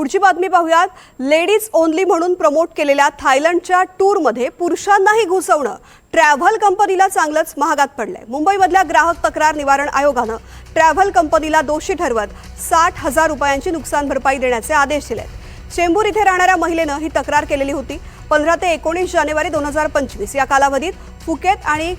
पुढची बातमी पाहूयात। लेडीज ओनली म्हणून प्रमोट केलेल्या थायलंडच्या टूरमध्ये पुरुषांनाही घुसवणं ट्रॅव्हल कंपनीला चांगलंच महागात पडलंय। मुंबईमधल्या ग्राहक तक्रार निवारण आयोगानं ट्रॅव्हल कंपनीला दोषी ठरवत 60,000 रुपयांची नुकसान भरपाई देण्याचे आदेश दिलेत। चेंबूर इथे राहणाऱ्या महिलेनं ही तक्रार केलेली होती। 15 ते 19 जानेवारी 2025 या कालावधीत फुकेत आणि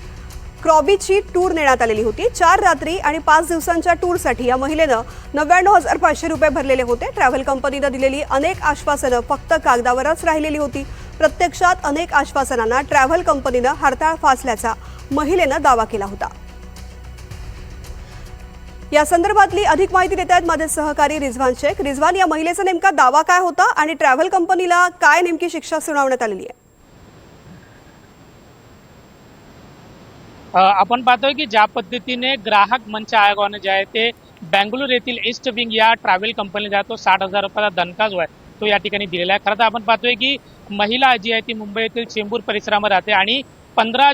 क्रॉबीची टूर नेण्यात आलेली होती। 4 रात्री आणि 5 दिवसांच्या टूरसाठी या महिलेनं 99,500 रुपये भरलेले होते। ट्रॅव्हल कंपनीनं दिलेली अनेक आश्वासनं फक्त कागदावरच राहिलेली होती। प्रत्यक्षात अनेक आश्वासनांना ट्रॅव्हल कंपनीनं हरताळ फासल्याचा महिलेनं दावा केला होता। या संदर्भातली अधिक माहिती देत आहेत माझे सहकारी रिजवान शेख। रिजवान, या महिलेचा नेमका दावा काय होता आणि ट्रॅव्हल कंपनीला काय नेमकी शिक्षा सुनावण्यात आलेली आहे? आपण पाहतोय की ज्या पद्धतीने ग्राहक मंच आयोगाने जे आहे ते बेंगळुरू येथील ईस्ट विंग या ट्रॅव्हल कंपनीला तो 60,000 रुपयाचा दणका जो आहे तो या ठिकाणी दिलेला आहे। खरं तर आपण पाहतोय की महिला जी आहे ती मुंबई येथील चेंबूर परिसरामध्ये राहते आणि 15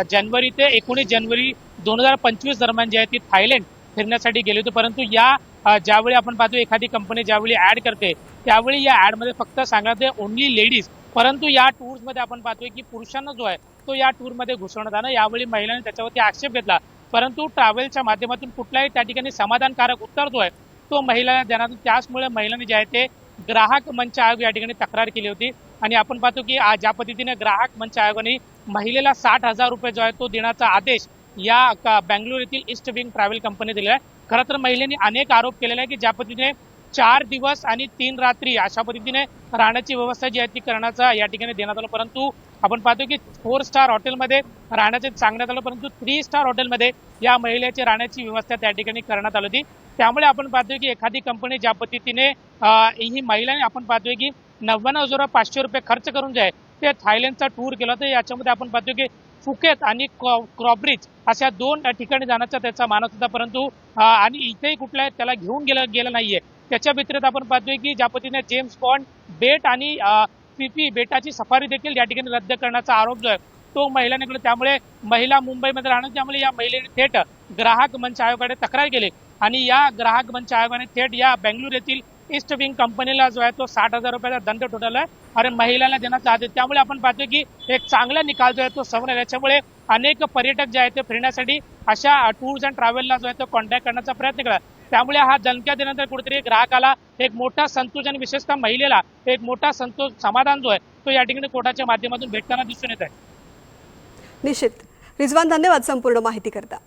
जानेवारी ते 19 जानेवारी 2025 दरम्यान जी आहे ती थायलंड फिरण्यासाठी गेली होती। परंतु या ज्यावेळी आपण पाहतो एखादी कंपनी ज्यावेळी ऍड करते त्यावेळी या ऍडमध्ये फक्त सांगते ओनली लेडीज, परंतु या टूर्समध्ये आपण पाहतोय की पुरुषांना जो आहे तो या टूरमध्ये घुसवण्यात आला। यावेळी महिलांनी त्याच्यावरती आक्षेप घेतला, परंतु ट्रॅव्हलच्या माध्यमातून कुठलाही त्या ठिकाणी समाधानकारक उत्तर जो आहे तो महिलांना देण्यात, त्याचमुळे महिलांनी जे आहे ते ग्राहक मंच आयोग या ठिकाणी तक्रार केली होती। आणि आपण पाहतो की ज्या पद्धतीने ग्राहक मंच आयोगाने महिलेला 60,000 रुपये जो आहे तो देण्याचा आदेश या बेंगळुरू येथील ईस्ट विंग ट्रॅव्हल कंपनी दिला आहे। खरं तर महिलांनी अनेक आरोप केलेले आहे की ज्या पद्धतीने 4 दिवस आणि 3 रात्री अशा पद्धतीने राहण्याची व्यवस्था जी आहे ती करण्याचा या ठिकाणी देण्यात आलं, परंतु आपण पाहतो की 4 स्टार हॉटेलमध्ये राहण्याचे सांगण्यात आलं, परंतु 3 स्टार हॉटेलमध्ये या महिलेची राहण्याची व्यवस्था त्या ठिकाणी करण्यात आली होती। त्यामुळे आपण पाहतोय की एखादी कंपनी ज्या पद्धतीने ही महिलांनी आपण पाहतोय की 99,500 रुपये खर्च करून जे आहे ते थायलंडचा टूर केला, तर याच्यामध्ये आपण पाहतोय की फुकेत आणि क्रॉब्रिज अशा 2 ठिकाणी जाण्याचा त्याचा मानस होता, परंतु आणि इथेही कुठल्या त्याला घेऊन गेलं नाहीये। त्याच्या व्यतिरिक्त आपण पाहतोय की ज्या पद्धतीने जेम्स बॉन्ड बेट आणि पीपी बेटाची सफारी देखील या ठिकाणी रद्द करण्याचा आरोप जो आहे तो महिलांनी केला। त्यामुळे महिला मुंबईमध्ये राहणार, त्यामुळे या महिलेने थेट ग्राहक मंच आयोगाकडे तक्रार केली आणि या ग्राहक मंच आयोगाने थेट या बेंगळुरू येथील ईस्ट विंग कंपनीला जो आहे तो 60,000 रुपयाचा दंड ठोठावलाय आणि महिलांना देण्याचा आदेश। त्यामुळे आपण पाहतोय की एक चांगला निकाल जो आहे तो समोर आला। याच्यामुळे अनेक पर्यटक जे आहेत ते फिरण्यासाठी अशा टूर्स अँड ट्रॅव्हलला जो आहे तो कॉन्टॅक्ट करण्याचा प्रयत्न केला। त्यामुळे हा दणका दिल्यानंतर कुठेतरी ग्राहकाला एक मोठा संतोष आणि विशेषतः महिलेला एक मोठा संतोष समाधान जो आहे तो या ठिकाणी कोर्टाच्या माध्यमातून भेटताना दिसून येत आहे। निश्चित रिजवान, धन्यवाद संपूर्ण माहिती करता।